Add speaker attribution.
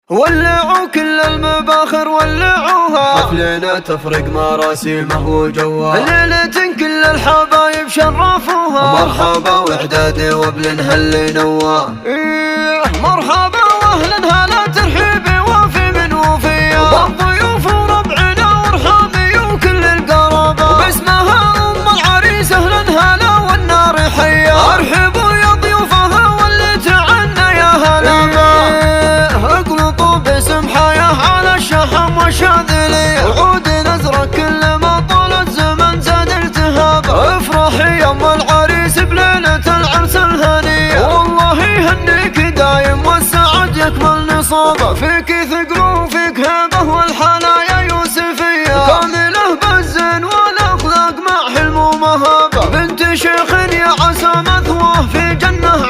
Speaker 1: ولعوا كل المباخر ولعوها، حفلنا تفرق مراسيمه وجوها، ليلة كل الحبايب شرفوها، مرحبا وإعدادي وابلنها اللي نواه. مرحبا واهلا هلا ترحيبي وفي من وفيا، والضيوف وربعنا وارحامي وكل القرابة، وباسمها ام العريس اهلا هلا والنار حيا، ارحبوا يا ضيوفها واللي تعنا يا هلا به، اقلطوا باسم حياه على الشحم والشاذلية، وعود نزرة كل ما طال الزمن زاد التهابه، افرحي يا ام العريس بليلة العرس الهنية، والله يهنيك دايم والسعد يكمل نصابه، فيك ثقل وفيك هبه والحنايا يوسفية، كامله بالزين والاخلاق مع حلم ومهابه، بنت شيخ يا عسى مثواه في جنه